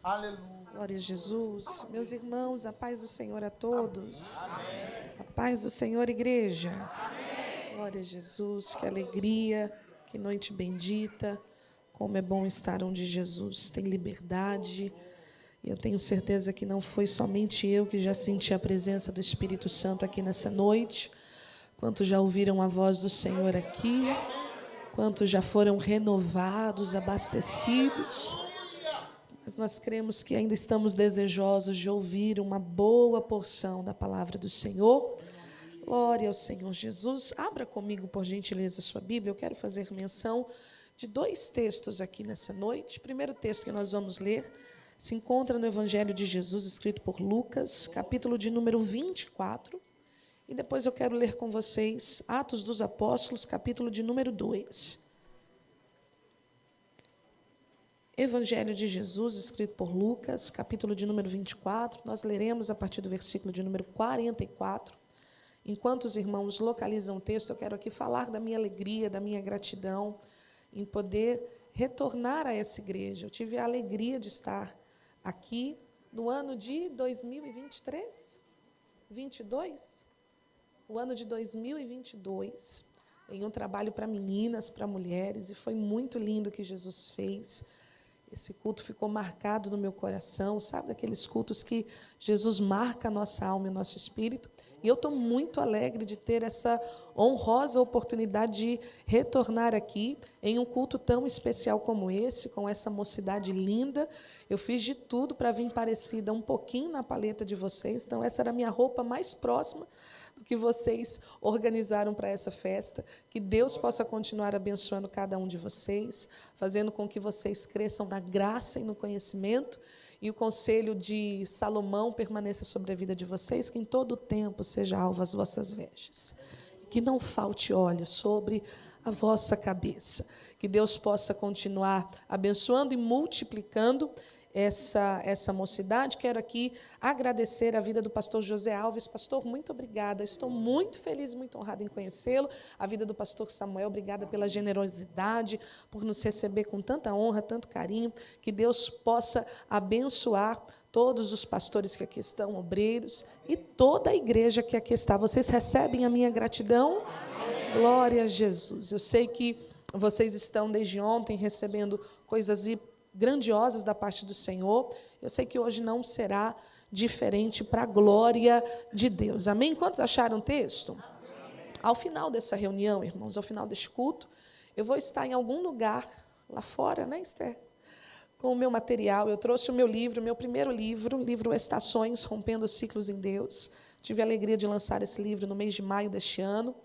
Aleluia. Glória a Jesus. Meus irmãos, a paz do Senhor a todos. Amém. A paz do Senhor, igreja. Amém. Glória a Jesus, que alegria, que noite bendita. Como é bom estar onde Jesus tem liberdade. E eu tenho certeza que não foi somente eu que já senti a presença do Espírito Santo aqui nessa noite. Quantos já ouviram a voz do Senhor aqui? Quantos já foram renovados, abastecidos? Mas nós cremos que ainda estamos desejosos de ouvir uma boa porção da palavra do Senhor. Glória ao Senhor Jesus. Abra comigo, por gentileza, a sua Bíblia. Eu quero fazer menção de dois textos aqui nessa noite. O primeiro texto que nós vamos ler se encontra no Evangelho de Jesus, escrito por Lucas, capítulo de número 24. E depois eu quero ler com vocês Atos dos Apóstolos, capítulo de número 2. Evangelho de Jesus, escrito por Lucas, capítulo de número 24. Nós leremos a partir do versículo de número 44. Enquanto os irmãos localizam o texto, eu quero aqui falar da minha alegria, da minha gratidão em poder retornar a essa igreja. Eu tive a alegria de estar aqui no ano de 2023, 22? O ano de 2022, em um trabalho para meninas, para mulheres, e foi muito lindo o que Jesus fez. Esse culto ficou marcado no meu coração, sabe, daqueles cultos que Jesus marca a nossa alma e o nosso espírito. E eu estou muito alegre de ter essa honrosa oportunidade de retornar aqui em um culto tão especial como esse, com essa mocidade linda. Eu fiz de tudo para vir parecida um pouquinho na paleta de vocês, então essa era a minha roupa mais próxima do que vocês organizaram para essa festa. Que Deus possa continuar abençoando cada um de vocês, fazendo com que vocês cresçam na graça e no conhecimento, e o conselho de Salomão permaneça sobre a vida de vocês, que em todo o tempo seja alvo as vossas vestes, que não falte óleo sobre a vossa cabeça, que Deus possa continuar abençoando e multiplicando essa mocidade. Quero aqui agradecer a vida do pastor José Alves. Pastor, muito obrigada, estou muito feliz, muito honrada em conhecê-lo. A vida do pastor Samuel, obrigada pela generosidade, por nos receber com tanta honra, tanto carinho. Que Deus possa abençoar todos os pastores que aqui estão, obreiros, e toda a igreja que aqui está. Vocês recebem a minha gratidão? Glória a Jesus. Eu sei que vocês estão desde ontem recebendo coisas grandiosas da parte do Senhor. Eu sei que hoje não será diferente, para a glória de Deus. Amém? Quantos acharam o texto? Ao final dessa reunião, irmãos, ao final deste culto, eu vou estar em algum lugar lá fora, né, Esther? Com o meu material. Eu trouxe o meu livro, meu primeiro livro, o livro Estações, Rompendo Ciclos em Deus. Tive a alegria de lançar esse livro no mês de maio deste ano.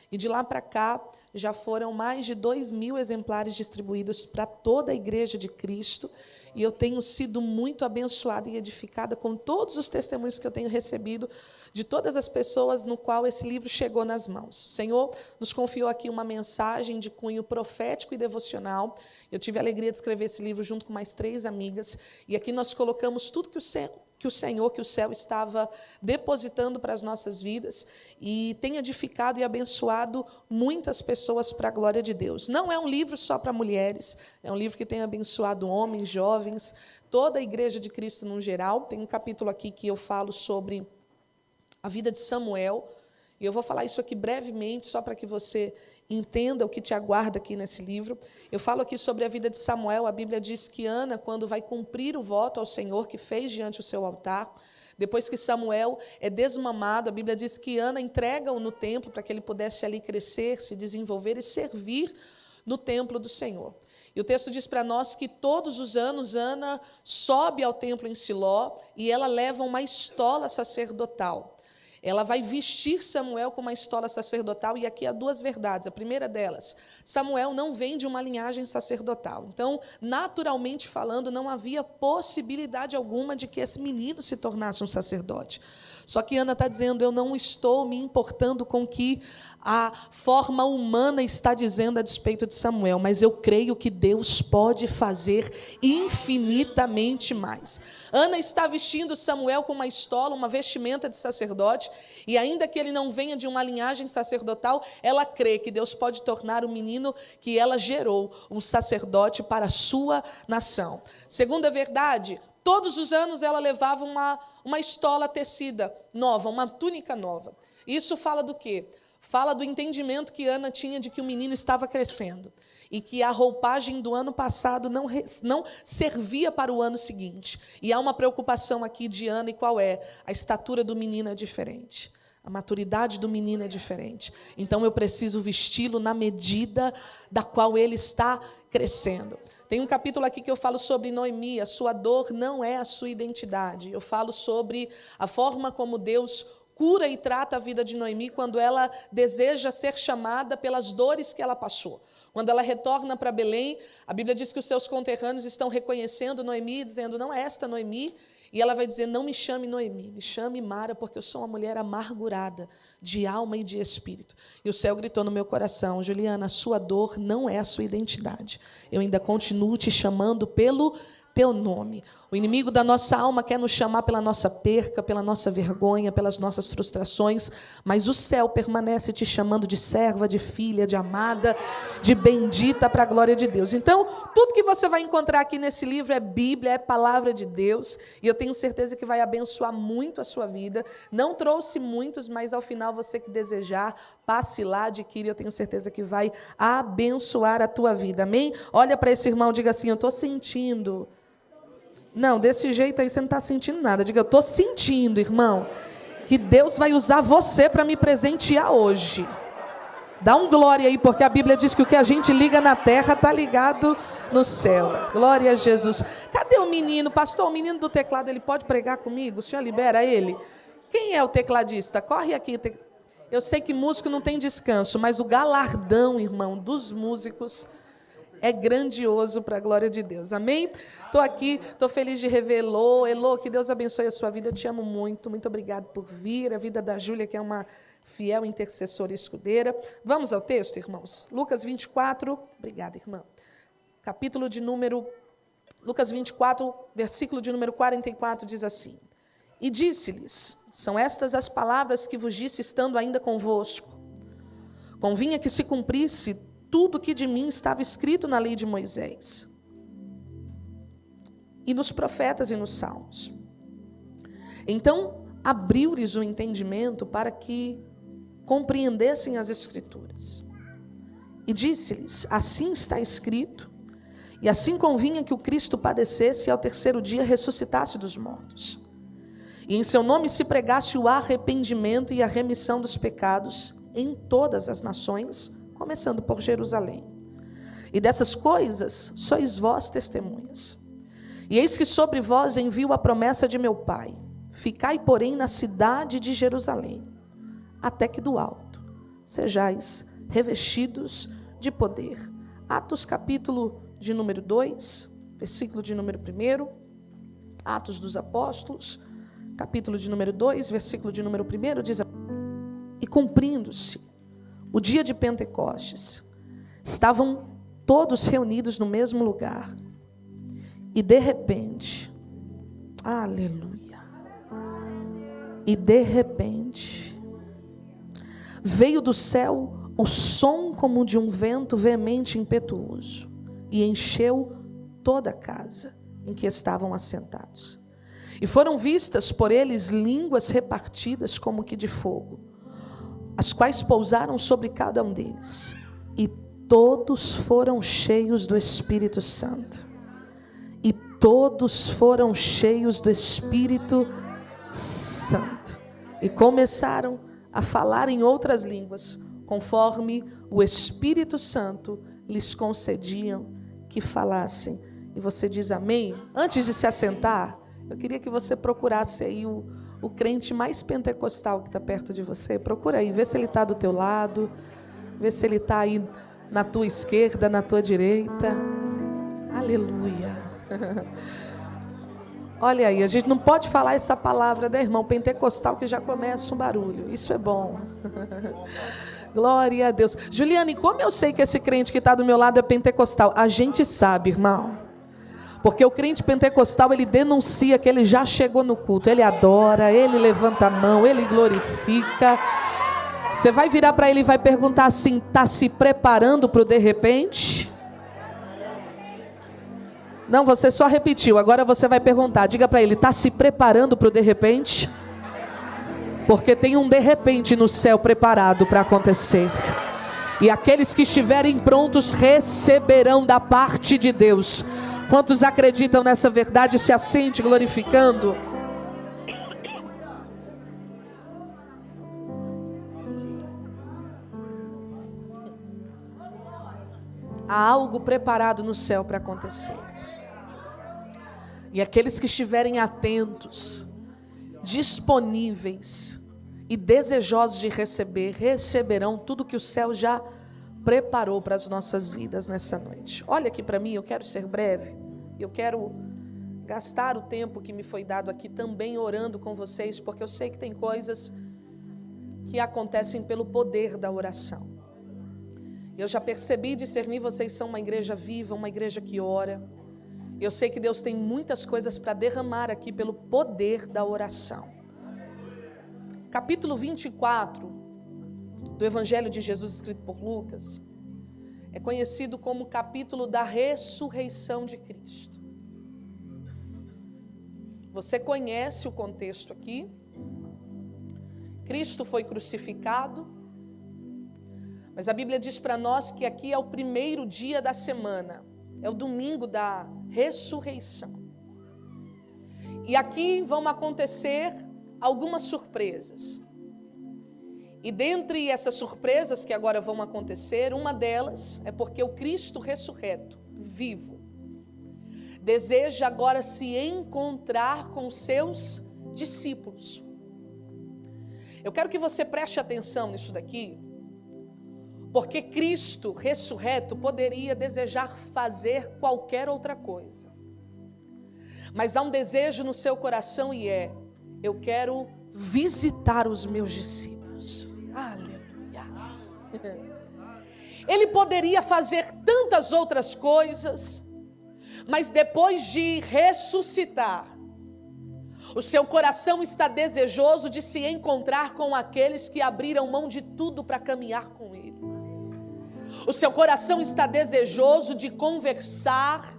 E de lá para cá, já foram mais de 2.000 exemplares distribuídos para toda a Igreja de Cristo. E eu tenho sido muito abençoada e edificada com todos os testemunhos que eu tenho recebido de todas as pessoas no qual esse livro chegou nas mãos. O Senhor nos confiou aqui uma mensagem de cunho profético e devocional. Eu tive a alegria de escrever esse livro junto com mais 3 amigas. E aqui nós colocamos tudo que o céu estava depositando para as nossas vidas, e tem edificado e abençoado muitas pessoas para a glória de Deus. Não é um livro só para mulheres, é um livro que tem abençoado homens, jovens, toda a Igreja de Cristo no geral. Tem um capítulo aqui que eu falo sobre a vida de Samuel, e eu vou falar isso aqui brevemente, só para que você entenda o que te aguarda aqui nesse livro. Eu falo aqui sobre a vida de Samuel. A Bíblia diz que Ana, quando vai cumprir o voto ao Senhor que fez diante do seu altar, depois que Samuel é desmamado, a Bíblia diz que Ana entrega-o no templo para que ele pudesse ali crescer, se desenvolver e servir no templo do Senhor. E o texto diz para nós que todos os anos Ana sobe ao templo em Siló e ela leva uma estola sacerdotal. Ela vai vestir Samuel com uma estola sacerdotal, e aqui há 2 verdades. A primeira delas, Samuel não vem de uma linhagem sacerdotal. Então, naturalmente falando, não havia possibilidade alguma de que esse menino se tornasse um sacerdote. Só que Ana está dizendo, eu não estou me importando com que a forma humana está dizendo a despeito de Samuel, mas eu creio que Deus pode fazer infinitamente mais. Ana está vestindo Samuel com uma estola, uma vestimenta de sacerdote, e ainda que ele não venha de uma linhagem sacerdotal, ela crê que Deus pode tornar o menino que ela gerou um sacerdote para a sua nação. Segunda verdade, Todos os anos ela levava uma estola tecida nova, uma túnica nova. Isso fala do quê? Fala do entendimento que Ana tinha de que o menino estava crescendo e que a roupagem do ano passado não servia para o ano seguinte. E há uma preocupação aqui de Ana, e qual é? A estatura do menino é diferente. A maturidade do menino é diferente. Então, eu preciso vesti-lo na medida da qual ele está crescendo. Tem um capítulo aqui que eu falo sobre Noemi. A sua dor não é a sua identidade. Eu falo sobre a forma como Deus cura e trata a vida de Noemi quando ela deseja ser chamada pelas dores que ela passou. Quando ela retorna para Belém, a Bíblia diz que os seus conterrâneos estão reconhecendo Noemi, dizendo, não é esta Noemi. E ela vai dizer, não me chame Noemi, me chame Mara, porque eu sou uma mulher amargurada, de alma e de espírito. E o céu gritou no meu coração, Juliana, a sua dor não é a sua identidade. Eu ainda continuo te chamando pelo teu nome. O inimigo da nossa alma quer nos chamar pela nossa perca, pela nossa vergonha, pelas nossas frustrações, mas o céu permanece te chamando de serva, de filha, de amada, de bendita para a glória de Deus. Então, tudo que você vai encontrar aqui nesse livro é Bíblia, é palavra de Deus, e eu tenho certeza que vai abençoar muito a sua vida. Não trouxe muitos, mas ao final você que desejar, passe lá, adquire, eu tenho certeza que vai abençoar a tua vida. Amém? Olha para esse irmão, diga assim, eu estou sentindo. Não, desse jeito aí você não está sentindo nada. Diga, eu estou sentindo, irmão, que Deus vai usar você para me presentear hoje. Dá um glória aí, porque a Bíblia diz que o que a gente liga na terra está ligado no céu. Glória a Jesus. Cadê o menino? Pastor, o menino do teclado, ele pode pregar comigo? O senhor libera ele? Quem é o tecladista? Corre aqui. Eu sei que músico não tem descanso, mas o galardão, irmão, dos músicos é grandioso para a glória de Deus. Amém? Estou aqui, estou feliz de rever Elô, que Deus abençoe a sua vida. Eu te amo muito. Muito obrigado por vir. A vida da Júlia, que é uma fiel intercessora e escudeira. Vamos ao texto, irmãos. Lucas 24. Obrigada, irmã. Lucas 24, versículo de número 44, diz assim. E disse-lhes, são estas as palavras que vos disse estando ainda convosco. Convinha que se cumprisse tudo que de mim estava escrito na lei de Moisés, e nos profetas e nos salmos. Então, abriu-lhes o entendimento para que compreendessem as Escrituras. E disse-lhes, assim está escrito, e assim convinha que o Cristo padecesse e ao terceiro dia ressuscitasse dos mortos. E em seu nome se pregasse o arrependimento e a remissão dos pecados em todas as nações, começando por Jerusalém. E dessas coisas sois vós testemunhas. E eis que sobre vós envio a promessa de meu Pai. Ficai, porém, na cidade de Jerusalém, até que do alto sejais revestidos de poder. Atos capítulo de número 2, versículo de número 1. Atos dos Apóstolos, capítulo de número 2, versículo de número 1, diz: E cumprindo-se o dia de Pentecostes, estavam todos reunidos no mesmo lugar. E de repente, aleluia, e de repente, veio do céu o som como de um vento veemente e impetuoso, e encheu toda a casa em que estavam assentados. E foram vistas por eles línguas repartidas como que de fogo, as quais pousaram sobre cada um deles, e todos foram cheios do Espírito Santo. E todos foram cheios do Espírito Santo. E começaram a falar em outras línguas, conforme o Espírito Santo lhes concediam que falassem. E você diz amém? Antes de se assentar, eu queria que você procurasse aí o crente mais pentecostal que está perto de você. Procura aí, vê se ele está do teu lado, vê se ele está aí na tua esquerda, na tua direita. Aleluia. Olha aí, a gente não pode falar essa palavra, né, irmão? Pentecostal que já começa um barulho. Isso é bom. Glória a Deus. Juliane, como eu sei que esse crente que está do meu lado é pentecostal? A gente sabe, irmão. Porque o crente pentecostal, ele denuncia que ele já chegou no culto. Ele adora, ele levanta a mão, ele glorifica. Você vai virar para ele e vai perguntar assim, está se preparando para o de repente? Não, você só repetiu. Agora você vai perguntar. Diga para ele, está se preparando para o de repente? Porque tem um de repente no céu preparado para acontecer. E aqueles que estiverem prontos receberão da parte de Deus. Quantos acreditam nessa verdade, se assente glorificando? Há algo preparado no céu para acontecer. E aqueles que estiverem atentos, disponíveis e desejosos de receber, receberão tudo que o céu já preparou para as nossas vidas nessa noite. Olha aqui para mim, eu quero ser breve. Eu quero gastar o tempo que me foi dado aqui também orando com vocês, porque eu sei que tem coisas que acontecem pelo poder da oração. Eu já percebi e discerni, vocês são uma igreja viva, uma igreja que ora. Eu sei que Deus tem muitas coisas para derramar aqui pelo poder da oração. Capítulo 24 do Evangelho de Jesus, escrito por Lucas, é conhecido como o capítulo da ressurreição de Cristo. Você conhece o contexto aqui? Cristo foi crucificado, mas a Bíblia diz para nós que aqui é o primeiro dia da semana, é o domingo da ressurreição. E aqui vão acontecer algumas surpresas. E dentre essas surpresas que agora vão acontecer, uma delas é porque o Cristo ressurreto, vivo, deseja agora se encontrar com seus discípulos. Eu quero que você preste atenção nisso daqui, porque Cristo ressurreto poderia desejar fazer qualquer outra coisa. Mas há um desejo no seu coração e é: eu quero visitar os meus discípulos. Aleluia. Ele poderia fazer tantas outras coisas, mas depois de ressuscitar, o seu coração está desejoso de se encontrar com aqueles que abriram mão de tudo para caminhar com Ele. O seu coração está desejoso de conversar,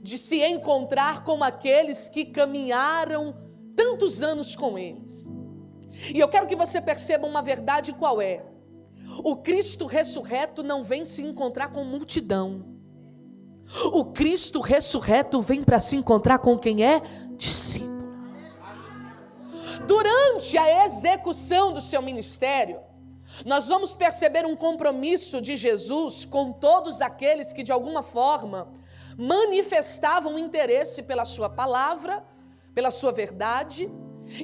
de se encontrar com aqueles que caminharam tantos anos com eles. E eu quero que você perceba uma verdade, qual é? O Cristo ressurreto não vem se encontrar com multidão. O Cristo ressurreto vem para se encontrar com quem é discípulo. Durante a execução do seu ministério, nós vamos perceber um compromisso de Jesus com todos aqueles que de alguma forma manifestavam interesse pela sua palavra, pela sua verdade.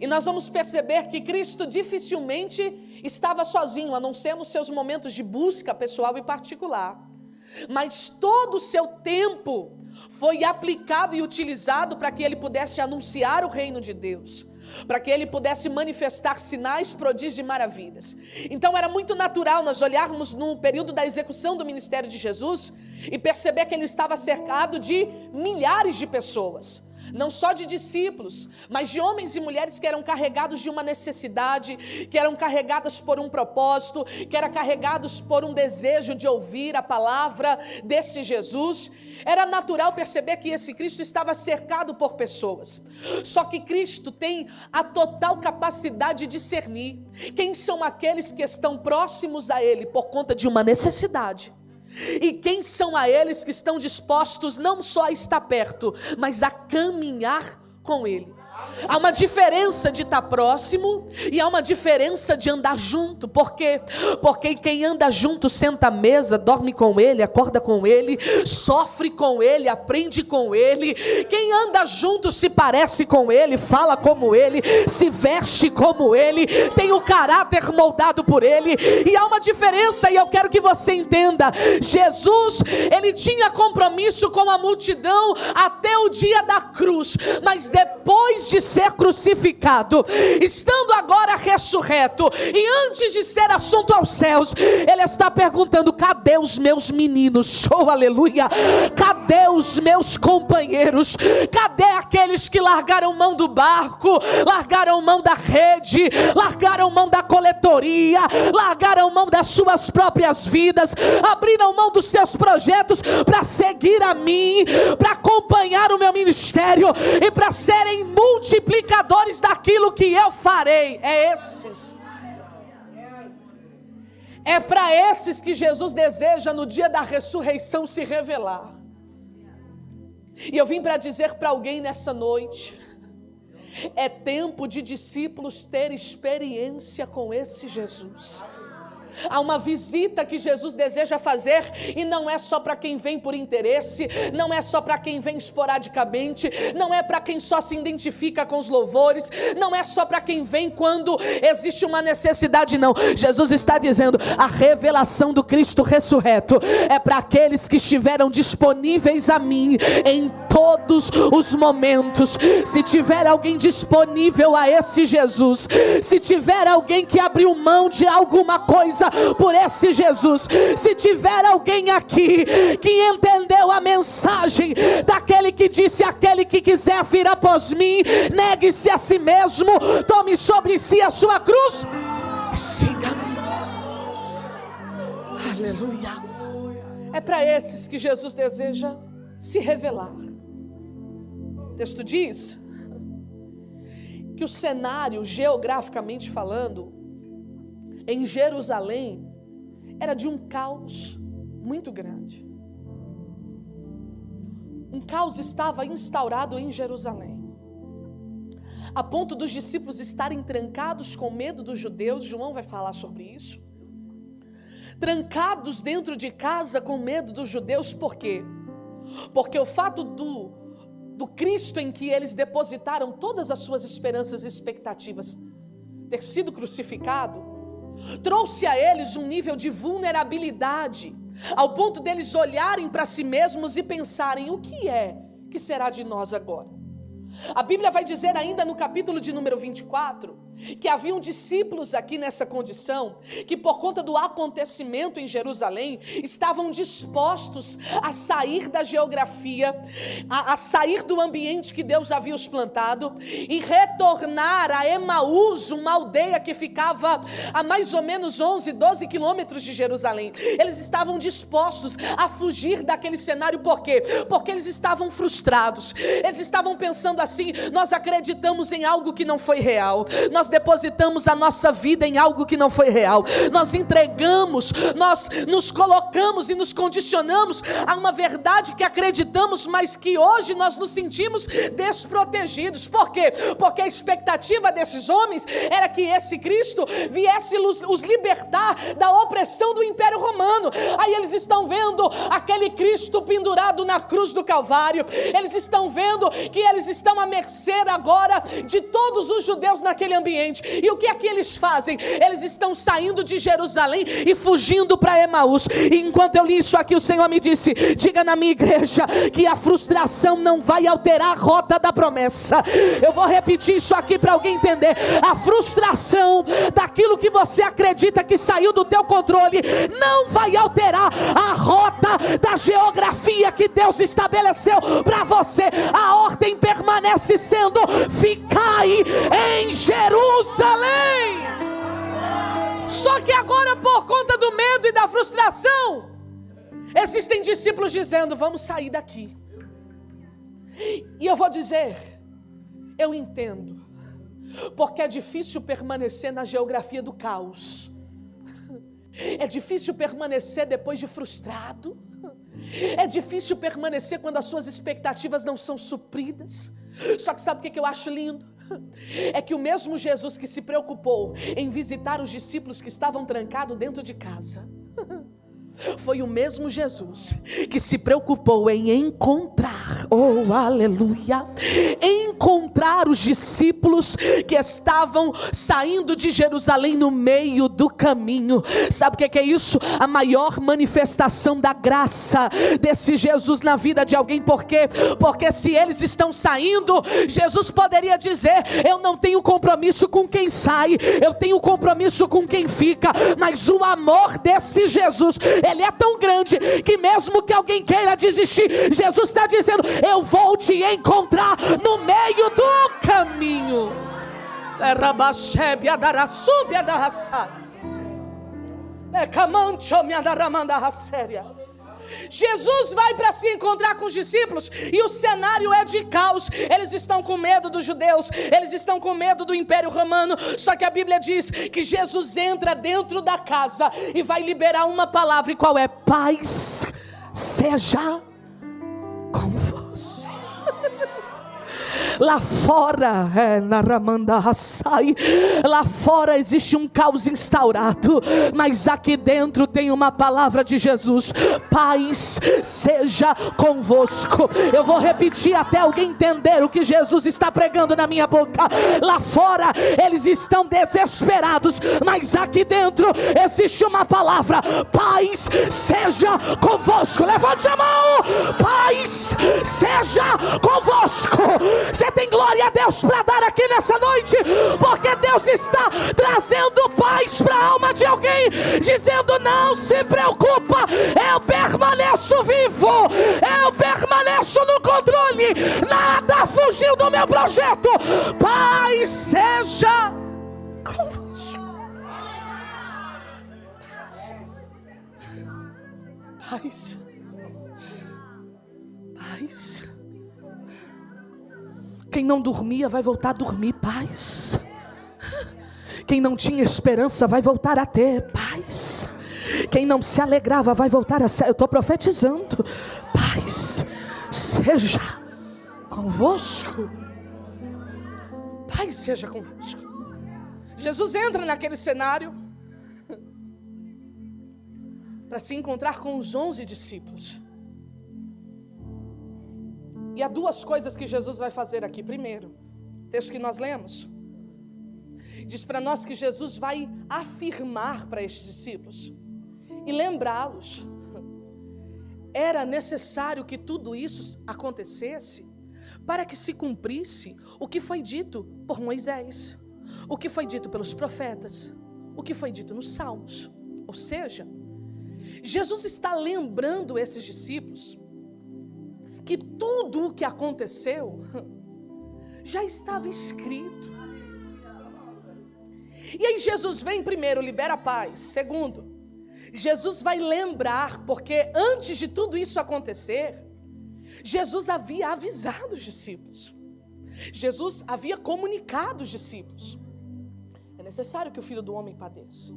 E nós vamos perceber que Cristo dificilmente estava sozinho, a não ser nos seus momentos de busca pessoal e particular. Mas todo o seu tempo foi aplicado e utilizado para que ele pudesse anunciar o reino de Deus, para que ele pudesse manifestar sinais, prodígios e maravilhas. Então era muito natural nós olharmos no período da execução do ministério de Jesus e perceber que ele estava cercado de milhares de pessoas. Não só de discípulos, mas de homens e mulheres que eram carregados de uma necessidade, que eram carregados por um propósito, que eram carregados por um desejo de ouvir a palavra desse Jesus. Era natural perceber que esse Cristo estava cercado por pessoas. Só que Cristo tem a total capacidade de discernir quem são aqueles que estão próximos a Ele por conta de uma necessidade, e quem são eles que estão dispostos não só a estar perto, mas a caminhar com Ele. Há uma diferença de estar próximo e há uma diferença de andar junto. Por quê? Porque quem anda junto senta à mesa, dorme com Ele, acorda com Ele, sofre com Ele, aprende com Ele. Quem anda junto se parece com Ele, fala como Ele, se veste como Ele, tem o caráter moldado por Ele. E há uma diferença, e eu quero que você entenda. Jesus, Ele tinha compromisso com a multidão até o dia da cruz, mas depois de ser crucificado, estando agora ressurreto, e antes de ser assunto aos céus, ele está perguntando: cadê os meus meninos? Oh, aleluia! Cadê os meus companheiros? Cadê aqueles que largaram mão do barco, largaram mão da rede, largaram mão da coletoria, largaram mão das suas próprias vidas, abriram mão dos seus projetos para seguir a mim, para acompanhar o meu ministério e para serem multiplicadores daquilo que eu farei? É para esses que Jesus deseja no dia da ressurreição se revelar. E eu vim para dizer para alguém nessa noite: é tempo de discípulos ter experiência com esse Jesus. Há uma visita que Jesus deseja fazer, e não é só para quem vem por interesse, não é só para quem vem esporadicamente, não é para quem só se identifica com os louvores, não é só para quem vem quando existe uma necessidade, não. Jesus está dizendo: a revelação do Cristo ressurreto é para aqueles que estiveram disponíveis a mim em todos os momentos. Se tiver alguém disponível a esse Jesus, se tiver alguém que abriu mão de alguma coisa por esse Jesus, se tiver alguém aqui que entendeu a mensagem daquele que disse: aquele que quiser vir após mim, negue-se a si mesmo, tome sobre si a sua cruz, siga-me. Aleluia. É para esses que Jesus deseja se revelar. O texto diz que o cenário, geograficamente falando, em Jerusalém, era de um caos muito grande. Um caos estava instaurado em Jerusalém, a ponto dos discípulos estarem trancados com medo dos judeus. João vai falar sobre isso. Trancados dentro de casa com medo dos judeus. Por quê? Porque o fato do Cristo em que eles depositaram todas as suas esperanças e expectativas ter sido crucificado, trouxe a eles um nível de vulnerabilidade, ao ponto deles olharem para si mesmos e pensarem: o que é que será de nós agora? A Bíblia vai dizer ainda no capítulo de número 24, que haviam discípulos aqui nessa condição, que por conta do acontecimento em Jerusalém, estavam dispostos a sair da geografia, a sair do ambiente que Deus havia os plantado, e retornar a Emaús, uma aldeia que ficava a mais ou menos 11, 12 quilômetros de Jerusalém. Eles estavam dispostos a fugir daquele cenário. Por quê? Porque eles estavam frustrados. Eles estavam pensando assim: nós acreditamos em algo que não foi real, nós depositamos a nossa vida em algo que não foi real, nós entregamos, nós nos colocamos e nos condicionamos a uma verdade que acreditamos, mas que hoje nós nos sentimos desprotegidos. Por quê? Porque a expectativa desses homens era que esse Cristo viesse os libertar da opressão do Império Romano. Aí eles estão vendo aquele Cristo pendurado na cruz do Calvário, eles estão vendo que eles estão à mercê agora de todos os judeus naquele ambiente. E o que é que eles fazem? Eles estão saindo de Jerusalém e fugindo para Emaús. E enquanto eu li isso aqui, o Senhor me disse: diga na minha igreja que a frustração não vai alterar a rota da promessa. Eu vou repetir isso aqui para alguém entender. A frustração daquilo que você acredita que saiu do teu controle não vai alterar a rota da geografia que Deus estabeleceu para você. A ordem permanece sendo: ficai em Jerusalém. Só que agora, por conta do medo e da frustração, existem discípulos dizendo: vamos sair daqui. E eu vou dizer, eu entendo, porque é difícil permanecer na geografia do caos. É difícil permanecer depois de frustrado. É difícil permanecer quando as suas expectativas não são supridas. Só que sabe o que eu acho lindo? É que o mesmo Jesus que se preocupou em visitar os discípulos que estavam trancados dentro de casa, foi o mesmo Jesus que se preocupou em encontrar, oh aleluia, encontrar encontrar os discípulos que estavam saindo de Jerusalém no meio do caminho. Sabe o que é isso? A maior manifestação da graça desse Jesus na vida de alguém. Por quê? Porque se eles estão saindo, Jesus poderia dizer: eu não tenho compromisso com quem sai, eu tenho compromisso com quem fica. Mas o amor desse Jesus, ele é tão grande que mesmo que alguém queira desistir, Jesus está dizendo: eu vou te encontrar no meio do caminho. Jesus vai para se encontrar com os discípulos e o cenário é de caos. Eles estão com medo dos judeus, eles estão com medo do Império Romano. Só que a Bíblia diz que Jesus entra dentro da casa e vai liberar uma palavra. E qual é? Paz seja convosco. Lá fora, lá fora existe um caos instaurado, mas aqui dentro tem uma palavra de Jesus: paz seja convosco. Eu vou repetir até alguém entender o que Jesus está pregando na minha boca. Lá fora eles estão desesperados, mas aqui dentro existe uma palavra: paz seja convosco. Levante a mão. Paz seja convosco. Você tem glória a Deus para dar aqui nessa noite, porque Deus está trazendo paz para a alma de alguém, dizendo: não se preocupa, eu permaneço vivo, eu permaneço no controle, nada fugiu do meu projeto. Paz seja convosco. Paz. Paz. Quem não dormia vai voltar a dormir. Paz. Quem não tinha esperança vai voltar a ter paz. Quem não se alegrava vai voltar a ser. Eu estou profetizando. Paz seja convosco. Paz seja convosco. Jesus entra naquele cenário para se encontrar com os 11 discípulos. E há duas coisas que Jesus vai fazer aqui. Primeiro, o texto que nós lemos diz para nós que Jesus vai afirmar para estes discípulos e lembrá-los. Era necessário que tudo isso acontecesse para que se cumprisse o que foi dito por Moisés, o que foi dito pelos profetas, o que foi dito nos Salmos. Ou seja, Jesus está lembrando esses discípulos que tudo o que aconteceu já estava escrito. E aí Jesus vem, primeiro, libera a paz. Segundo, Jesus vai lembrar, porque antes de tudo isso acontecer, Jesus havia avisado os discípulos. Jesus havia comunicado os discípulos: é necessário que o Filho do Homem padeça.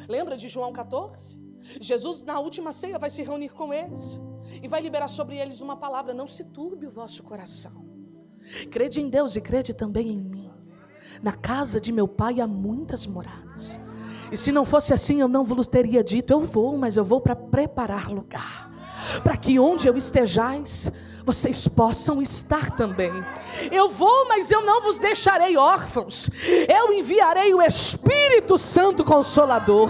Lembra de João 14? Jesus na última ceia vai se reunir com eles e vai liberar sobre eles uma palavra: não se turbe o vosso coração. Crede em Deus e crede também em mim. Na casa de meu pai há muitas moradas. E se não fosse assim, eu não vos teria dito: eu vou, mas eu vou para preparar lugar, para que onde eu estejais, vocês possam estar também. Eu vou, mas eu não vos deixarei órfãos. Eu enviarei o Espírito Santo Consolador,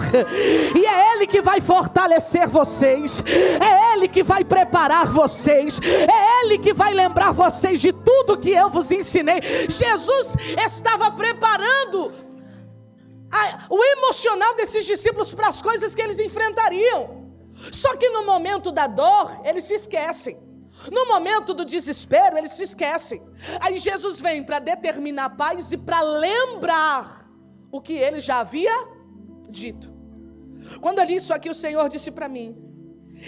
e é Ele que vai fortalecer vocês, é Ele que vai preparar vocês, é Ele que vai lembrar vocês de tudo que eu vos ensinei. Jesus estava preparando o emocional desses discípulos para as coisas que eles enfrentariam. Só que no momento da dor, eles se esquecem. No momento do desespero, eles se esquecem. Aí Jesus vem para determinar a paz e para lembrar o que ele já havia dito. Quando eu li isso aqui, o Senhor disse para mim: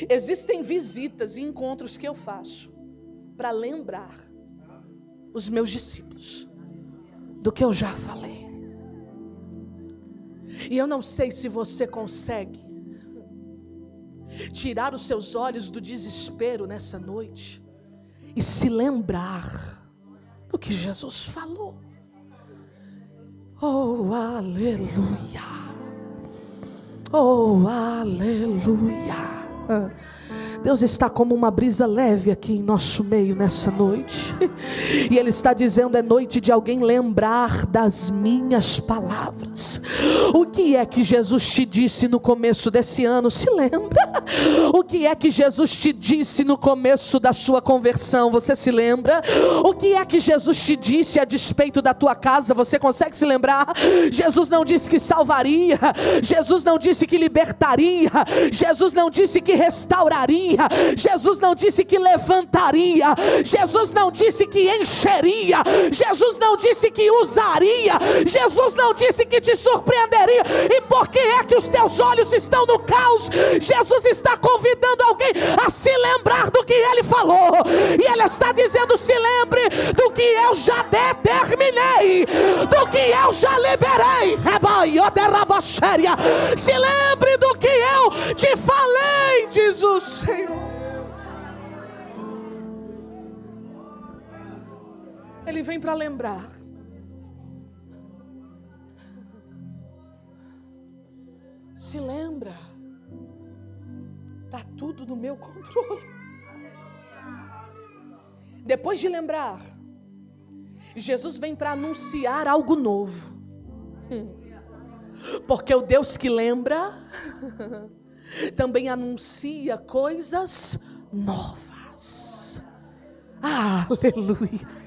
existem visitas e encontros que eu faço para lembrar os meus discípulos do que eu já falei. E eu não sei se você consegue tirar os seus olhos do desespero nessa noite e se lembrar do que Jesus falou. Oh, aleluia! Oh, aleluia! Deus está como uma brisa leve aqui em nosso meio nessa noite. E Ele está dizendo: é noite de alguém lembrar das minhas palavras. O que é que Jesus te disse no começo desse ano? Se lembra? O que é que Jesus te disse no começo da sua conversão? Você se lembra? O que é que Jesus te disse a despeito da tua casa? Você consegue se lembrar? Jesus não disse que salvaria. Jesus não disse que libertaria. Jesus não disse que restauraria. Jesus não disse que levantaria. Jesus não disse que encheria. Jesus não disse que usaria. Jesus não disse que te surpreenderia. E por que é que os teus olhos estão no caos? Jesus está convidando alguém a se lembrar do que Ele falou. E Ele está dizendo: se lembre do que eu já determinei, do que eu já liberei. Se lembre do que eu te falei, diz o Senhor. Ele vem para lembrar. Se lembra, está tudo no meu controle. Depois de lembrar, Jesus vem para anunciar algo novo. Porque o Deus que lembra também anuncia coisas novas. Aleluia.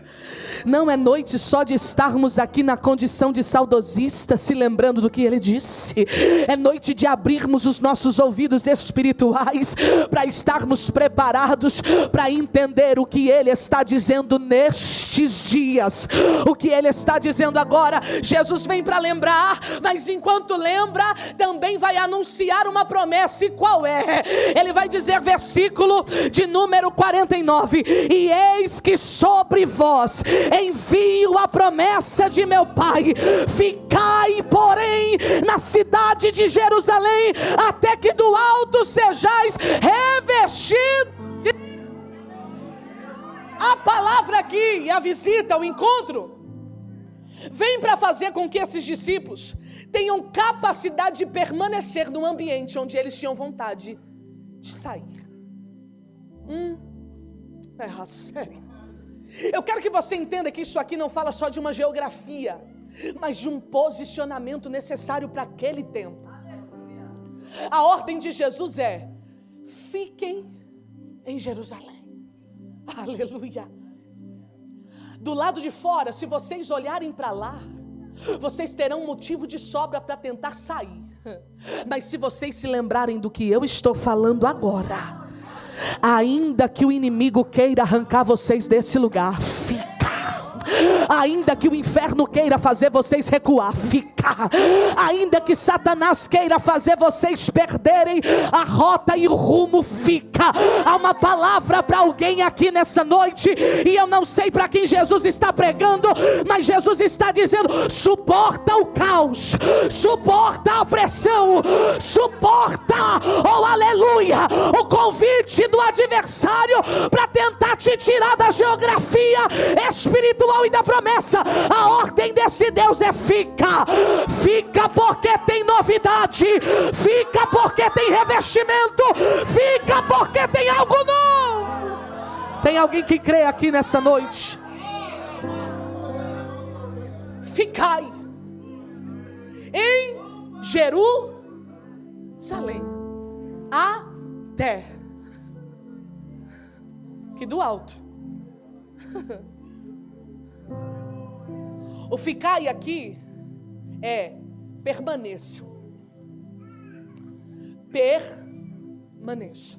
Não é noite só de estarmos aqui na condição de saudosista, se lembrando do que Ele disse. É noite de abrirmos os nossos ouvidos espirituais para estarmos preparados para entender o que Ele está dizendo nestes dias. O que Ele está dizendo agora. Jesus vem para lembrar, mas enquanto lembra, também vai anunciar uma promessa. E qual é? Ele vai dizer, versículo de número 49: e eis que sobre vós envio a promessa de meu Pai. Ficai, porém, na cidade de Jerusalém, até que do alto sejais revestidos. A palavra aqui, a visita, o encontro, vem para fazer com que esses discípulos tenham capacidade de permanecer num ambiente onde eles tinham vontade de sair. É sério. Eu quero que você entenda que isso aqui não fala só de uma geografia, mas de um posicionamento necessário para aquele tempo. A ordem de Jesus é: fiquem em Jerusalém. Aleluia. Do lado de fora, se vocês olharem para lá, vocês terão motivo de sobra para tentar sair. Mas se vocês se lembrarem do que eu estou falando agora, ainda que o inimigo queira arrancar vocês desse lugar, fica. Ainda que o inferno queira fazer vocês recuar, fica. Ainda que Satanás queira fazer vocês perderem a rota e o rumo, fica. Há uma palavra para alguém aqui nessa noite, e eu não sei para quem Jesus está pregando, mas Jesus está dizendo: suporta o caos, suporta a pressão, suporta, oh aleluia, o convite do adversário para tentar te tirar da geografia espiritual e da promessa. A ordem desse Deus é: fica. Fica porque tem novidade, fica porque tem revestimento, fica porque tem algo novo. Tem alguém que crê aqui nessa noite? Ficai em Jerusalém, até que do alto. O ficai aqui é permaneça. Permaneça.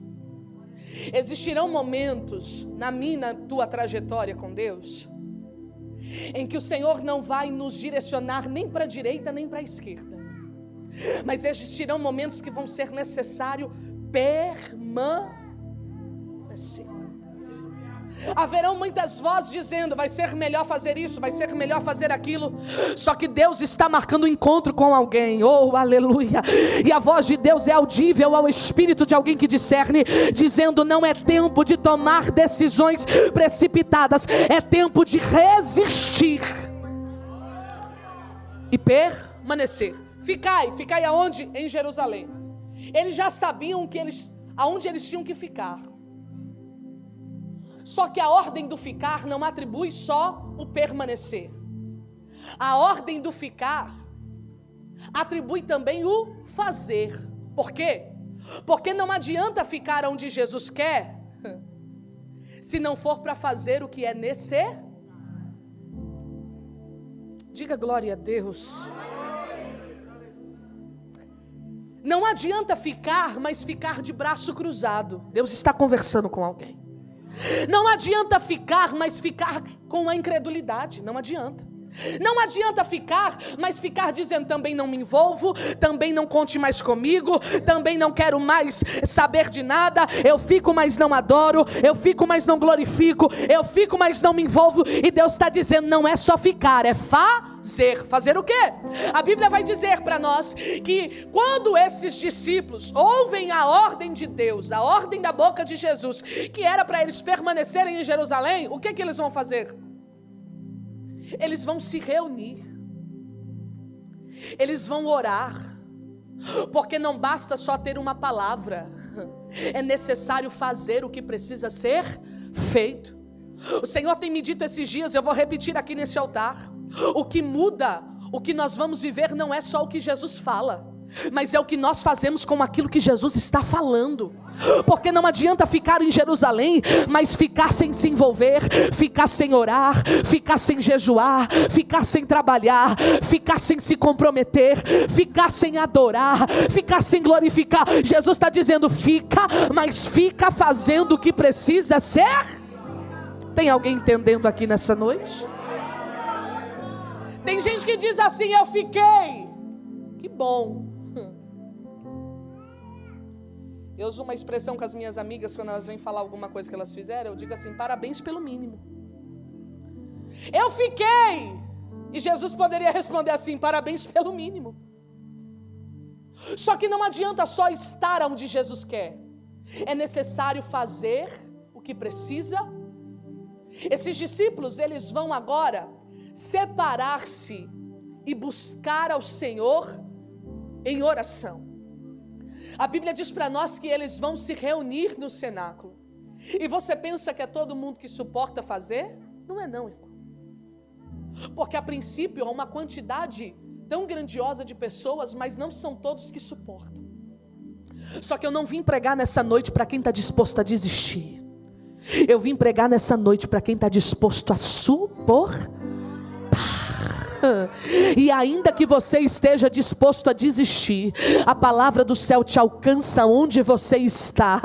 Existirão momentos na minha, na tua trajetória com Deus, em que o Senhor não vai nos direcionar nem para a direita nem para a esquerda, mas existirão momentos que vão ser necessário permanecer. Haverão muitas vozes dizendo: vai ser melhor fazer isso, vai ser melhor fazer aquilo. Só que Deus está marcando um encontro com alguém. Oh, aleluia. E a voz de Deus é audível ao espírito de alguém que discerne, dizendo: não é tempo de tomar decisões precipitadas, é tempo de resistir e permanecer. Ficai aonde? Em Jerusalém. Eles já sabiam que aonde eles tinham que ficar. Só que a ordem do ficar não atribui só o permanecer. A ordem do ficar atribui também o fazer. Por quê? Porque não adianta ficar onde Jesus quer, se não for para fazer o que é necessário. Diga glória a Deus. Não adianta ficar, mas ficar de braço cruzado. Deus está conversando com alguém. Não adianta ficar, mas ficar com a incredulidade. Não adianta. Não adianta ficar, mas ficar dizendo também não me envolvo, também não conte mais comigo, também não quero mais saber de nada, eu fico, mas não adoro, eu fico, mas não glorifico, eu fico, mas não me envolvo. E Deus está dizendo, não é só ficar, é fazer. Fazer o quê? A Bíblia vai dizer para nós que quando esses discípulos ouvem a ordem de Deus, a ordem da boca de Jesus, que era para eles permanecerem em Jerusalém, o que eles vão fazer? Eles vão se reunir, eles vão orar, porque não basta só ter uma palavra, é necessário fazer o que precisa ser feito. O Senhor tem me dito esses dias, eu vou repetir aqui nesse altar, o que muda, o que nós vamos viver não é só o que Jesus fala, mas é o que nós fazemos com aquilo que Jesus está falando. Porque não adianta ficar em Jerusalém, mas ficar sem se envolver, ficar sem orar, ficar sem jejuar, ficar sem trabalhar, ficar sem se comprometer, ficar sem adorar, ficar sem glorificar. Jesus está dizendo, fica, mas fica fazendo o que precisa ser. Tem alguém entendendo aqui nessa noite? Tem gente que diz assim, eu fiquei. Que bom. Eu uso uma expressão com as minhas amigas quando elas vêm falar alguma coisa que elas fizeram. Eu digo assim, parabéns pelo mínimo. Eu fiquei. E Jesus poderia responder assim, parabéns pelo mínimo. Só que não adianta só estar onde Jesus quer. É necessário fazer o que precisa. Esses discípulos, eles vão agora separar-se e buscar ao Senhor em oração. A Bíblia diz para nós que eles vão se reunir no cenáculo. E você pensa que é todo mundo que suporta fazer? Não é não, irmão. Porque a princípio há uma quantidade tão grandiosa de pessoas, mas não são todos que suportam. Só que eu não vim pregar nessa noite para quem está disposto a desistir. Eu vim pregar nessa noite para quem está disposto a suportar. E ainda que você esteja disposto a desistir, a palavra do céu te alcança onde você está,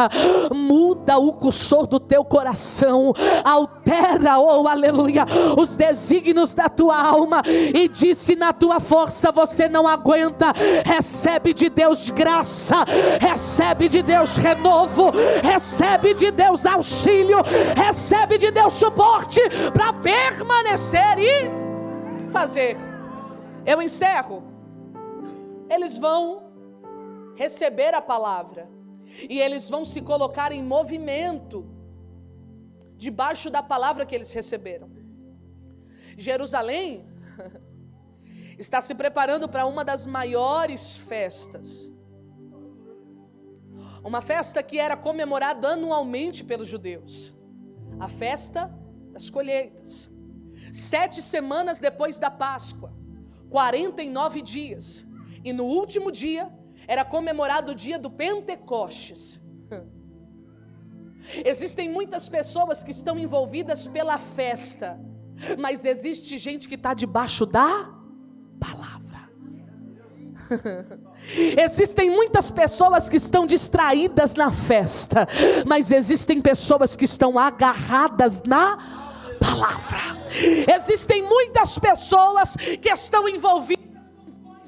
muda o cursor do teu coração, altera, oh aleluia, os desígnios da tua alma, e disse na tua força você não aguenta. Recebe de Deus graça, recebe de Deus renovo, recebe de Deus auxílio, recebe de Deus suporte para permanecer e fazer. Eu encerro. Eles vão receber a palavra e eles vão se colocar em movimento debaixo da palavra que eles receberam. Jerusalém está se preparando para uma das maiores festas. Uma festa que era comemorada anualmente pelos judeus. A festa das colheitas. 7 semanas depois da Páscoa, 49 dias, e no último dia era comemorado o dia do Pentecostes. Existem muitas pessoas que estão envolvidas pela festa, mas existe gente que está debaixo da palavra. Existem muitas pessoas que estão distraídas na festa, mas existem pessoas que estão agarradas na palavra. Existem muitas pessoas que estão envolvidas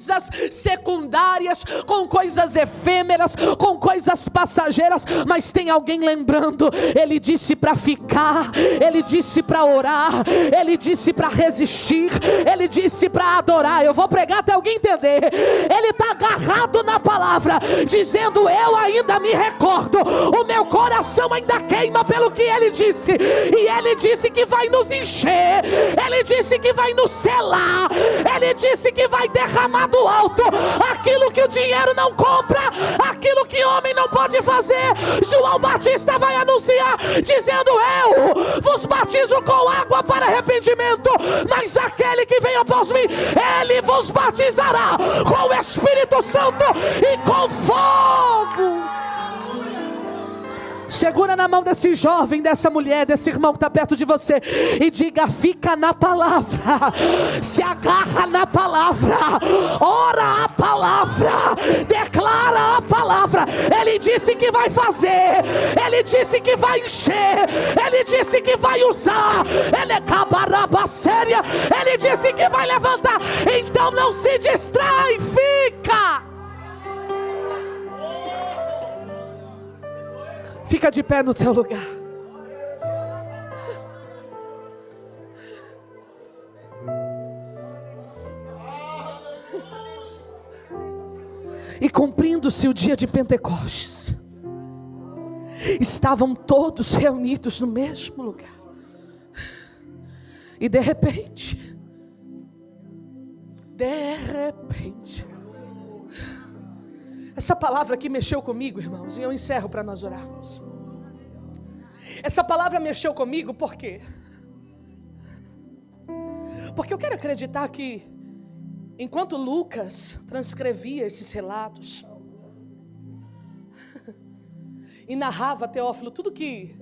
com coisas secundárias, com coisas efêmeras, com coisas passageiras, mas tem alguém lembrando, ele disse para ficar, ele disse para orar, ele disse para resistir, ele disse para adorar. Eu vou pregar até alguém entender. Ele está agarrado na palavra, dizendo, eu ainda me recordo, o meu coração ainda queima pelo que ele disse, e ele disse que vai nos encher, ele disse que vai nos selar, ele disse que vai derramar do alto, aquilo que o dinheiro não compra, aquilo que homem não pode fazer. João Batista vai anunciar, dizendo: eu vos batizo com água para arrependimento, mas aquele que vem após mim, ele vos batizará com o Espírito Santo e com fogo. Segura na mão desse jovem, dessa mulher, desse irmão que está perto de você e diga: fica na palavra, se agarra na palavra, ora a palavra, declara a palavra. Ele disse que vai fazer, ele disse que vai encher, ele disse que vai usar, ele é cabarabacéria, ele disse que vai levantar. Então não se distrai, fica. Fica de pé no teu lugar. E cumprindo-se o dia de Pentecostes, estavam todos reunidos no mesmo lugar. E de repente, essa palavra aqui mexeu comigo, irmãos, e eu encerro para nós orarmos. Essa palavra mexeu comigo por quê? Porque eu quero acreditar que, enquanto Lucas transcrevia esses relatos e narrava a Teófilo tudo que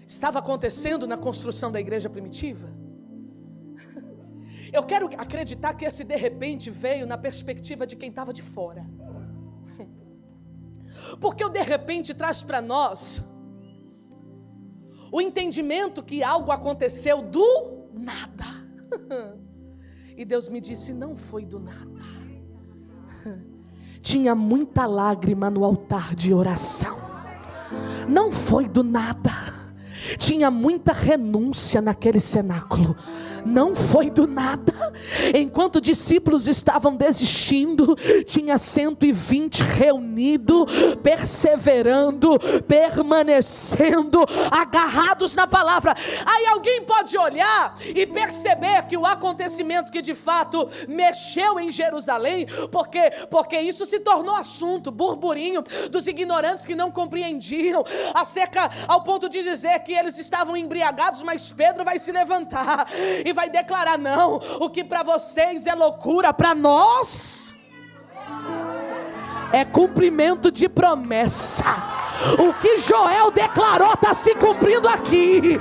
estava acontecendo na construção da igreja primitiva, eu quero acreditar que esse de repente veio na perspectiva de quem estava de fora. Porque o de repente traz para nós o entendimento que algo aconteceu do nada. E Deus me disse: não foi do nada. Tinha muita lágrima no altar de oração. Não foi do nada. Tinha muita renúncia naquele cenáculo. Não foi do nada. Enquanto discípulos estavam desistindo, tinha 120 reunidos, perseverando, permanecendo, agarrados na palavra. Aí alguém pode olhar e perceber que o acontecimento que de fato mexeu em Jerusalém, porque isso se tornou assunto, burburinho dos ignorantes que não compreendiam, acerca ao ponto de dizer que eles estavam embriagados, mas Pedro vai se levantar e vai declarar: não, o que para vocês é loucura, para nós é cumprimento de promessa. O que Joel declarou está se cumprindo aqui.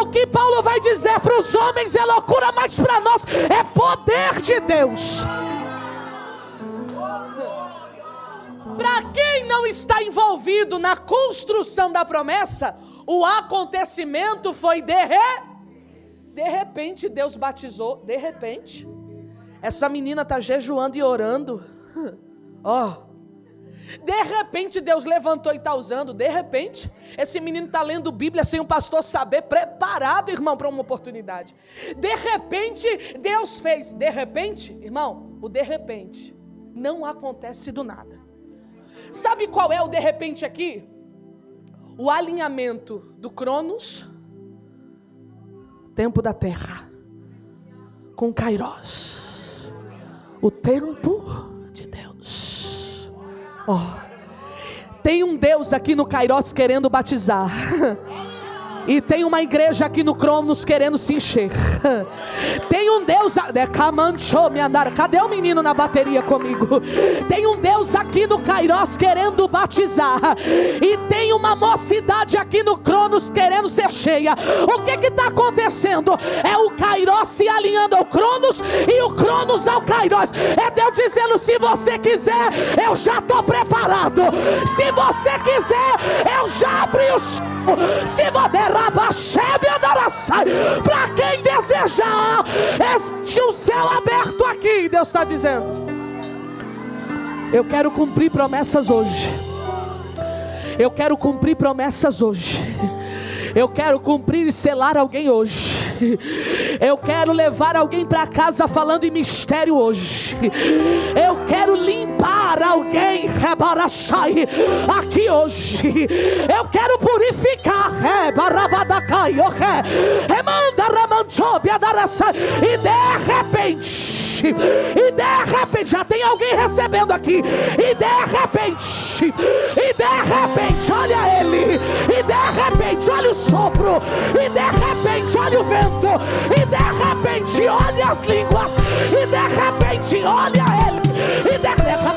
O que Paulo vai dizer para os homens é loucura, mas para nós é poder de Deus. Para quem não está envolvido na construção da promessa, o acontecimento foi de repente Deus batizou. De repente essa menina está jejuando e orando. De repente Deus levantou e está usando. De repente esse menino está lendo Bíblia sem o pastor saber, preparado, irmão, para uma oportunidade. De repente Deus fez. De repente, irmão, o de repente não acontece do nada. Sabe qual é o de repente aqui? O alinhamento do Cronos, tempo da terra, com Kairos, o tempo de Deus. Tem um Deus aqui no Kairos querendo batizar. E tem uma igreja aqui no Cronos querendo se encher. Tem um Deus... Cadê o menino na bateria comigo? Tem um Deus aqui no Kairos querendo batizar. E tem uma mocidade aqui no Cronos querendo ser cheia. O que está acontecendo? É o Kairos se alinhando ao Cronos e o Cronos ao Kairos. É Deus dizendo: se você quiser, eu já estou preparado. Se você quiser, eu já abri o chão. Se moderar, para quem desejar, existe um céu aberto aqui. Deus está dizendo: eu quero cumprir promessas hoje. Eu quero cumprir promessas hoje. Eu quero cumprir e selar alguém hoje. Eu quero levar alguém para casa falando em mistério hoje. Eu quero limpar alguém aqui hoje. Eu quero purificar. E de repente E de repente, já tem alguém recebendo aqui. E de repente, olha ele. E de repente, olha o sopro. E de repente, olha o vento. E de repente, olha as línguas. E de repente, olha ele. E de repente,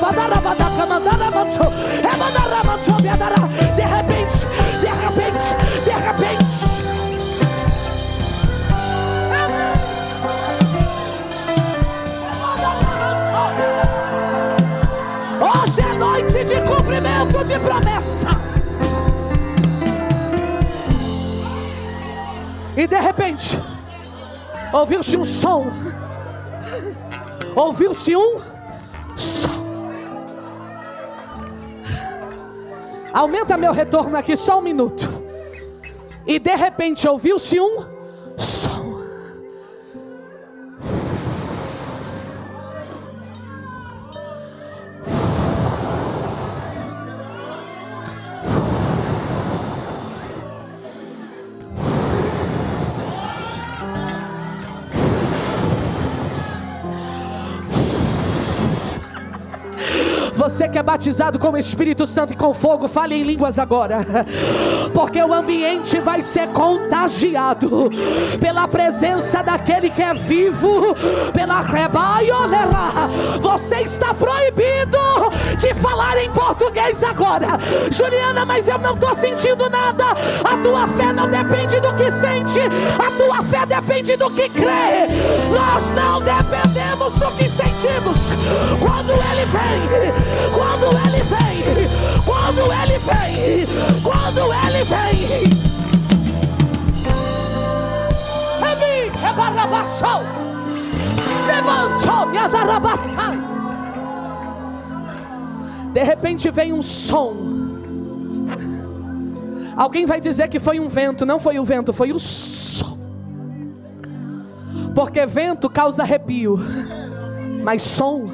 hoje é noite de cumprimento de promessa. E de repente, ouviu-se um som. Ouviu-se um som. Aumenta meu retorno aqui só um minuto. E de repente ouviu-se um som. Você que é batizado com o Espírito Santo e com fogo, fale em línguas agora, porque o ambiente vai ser contagiado pela presença daquele que é vivo, pela rebaiolera. Você está proibido de falar em português agora. Juliana, mas eu não estou sentindo nada. A tua fé não depende do que sente, a tua fé depende do que crê. Nós não dependemos do que sentimos. Quando ele vem, quando ele vem, quando ele vem, quando ele vem, de repente vem um som. Alguém vai dizer que foi um vento. Não foi o vento, foi o som. Porque vento causa arrepio, mas som,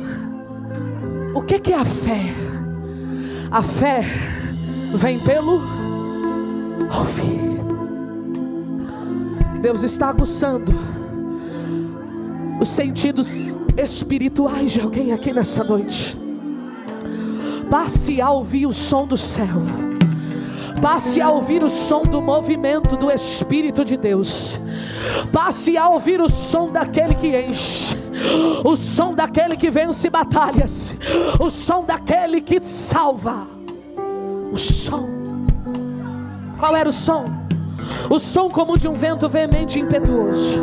o que é a fé? A fé vem pelo ouvir. Deus está aguçando os sentidos espirituais de alguém aqui nessa noite. Passe a ouvir o som do céu. Passe a ouvir o som do movimento do Espírito de Deus. Passe a ouvir o som daquele que enche, o som daquele que vence batalhas, o som daquele que salva. O som. Qual era o som? O som como de um vento veemente e impetuoso,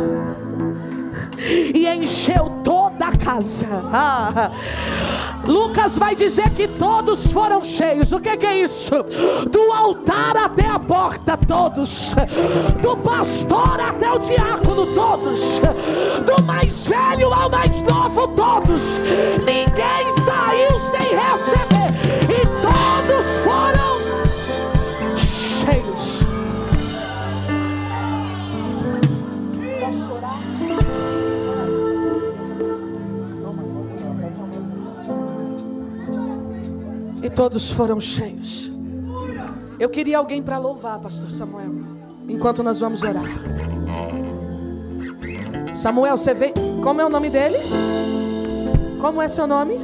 e encheu toda a casa. Lucas vai dizer que todos foram cheios. O que é isso? Do altar até a porta, todos. Do pastor até o diácono, todos. Do mais velho ao mais novo, todos. Ninguém saiu sem receber. E todos foram cheios. Posso orar? E todos foram cheios. Eu queria alguém para louvar, pastor Samuel, enquanto nós vamos orar. Samuel, você vem. Como é o nome dele? Como é seu nome?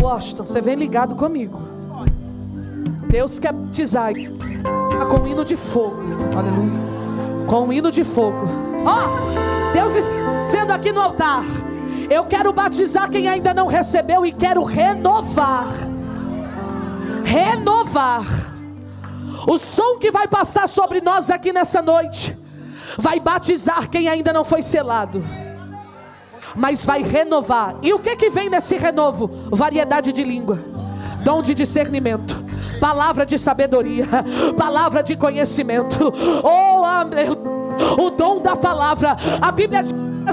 Washington, você vem ligado comigo. Deus quer batizar com um hino de fogo. Aleluia. Com um hino de fogo. Deus está dizendo aqui no altar: eu quero batizar quem ainda não recebeu e quero renovar. Renovar. O som que vai passar sobre nós aqui nessa noite vai batizar quem ainda não foi selado, mas vai renovar. E o que vem nesse renovo? Variedade de língua, dom de discernimento, palavra de sabedoria, palavra de conhecimento. O dom da palavra. A Bíblia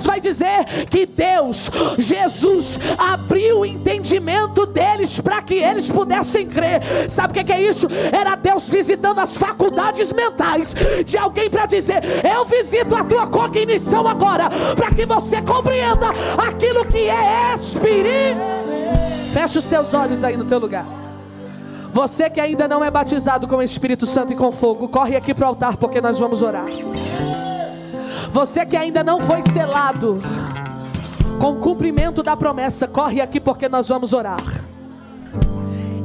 vai dizer que Deus, Jesus, abriu o entendimento deles para que eles pudessem crer. Sabe o que é isso? Era Deus visitando as faculdades mentais de alguém para dizer: eu visito a tua cognição agora, para que você compreenda aquilo que é espírito. Fecha os teus olhos aí no teu lugar. Você que ainda não é batizado com o Espírito Santo e com fogo, corre aqui para o altar, porque nós vamos orar. Você que ainda não foi selado com o cumprimento da promessa. Corre aqui porque nós vamos orar.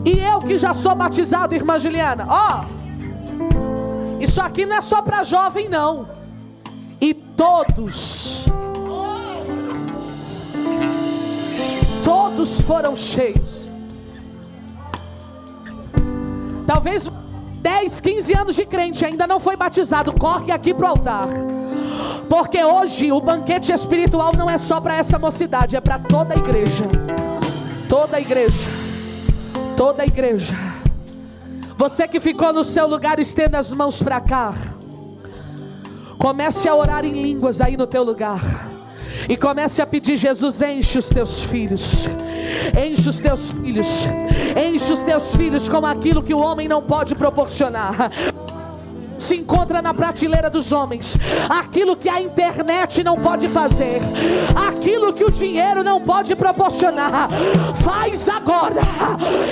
E eu que já sou batizado, irmã Juliana, ó, isso aqui não é só para jovem não. E todos foram cheios. Talvez 10, 15 anos de crente, ainda não foi batizado. Corre aqui para o altar, porque hoje o banquete espiritual não é só para essa mocidade, é para toda a igreja. Toda a igreja. Toda a igreja. Você que ficou no seu lugar, estenda as mãos para cá. Comece a orar em línguas aí no teu lugar. E comece a pedir: Jesus, enche os teus filhos. Enche os teus filhos. Enche os teus filhos com aquilo que o homem não pode proporcionar. Se encontra na prateleira dos homens aquilo que a internet não pode fazer, aquilo que o dinheiro não pode proporcionar. Faz agora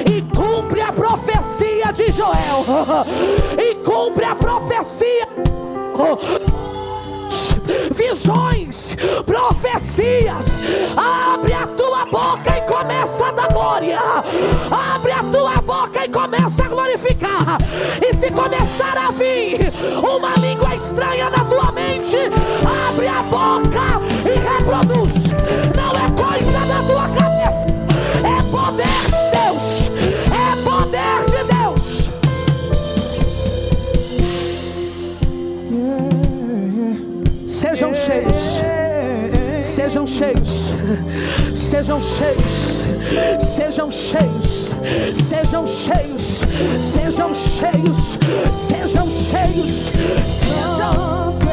e cumpre a profecia de Joel. E cumpre a profecia. Visões, profecias. Abre a tua boca e começa a dar glória. Abre a tua boca e começa a glorificar. E se começar a vir uma língua estranha na tua mente, abre a boca e reproduz. Não é coisa da tua cabeça, é poder de Deus. É poder de Deus. Sejam cheios, sejam cheios, sejam cheios, sejam cheios, sejam cheios, sejam cheios, sejam cheios, sejam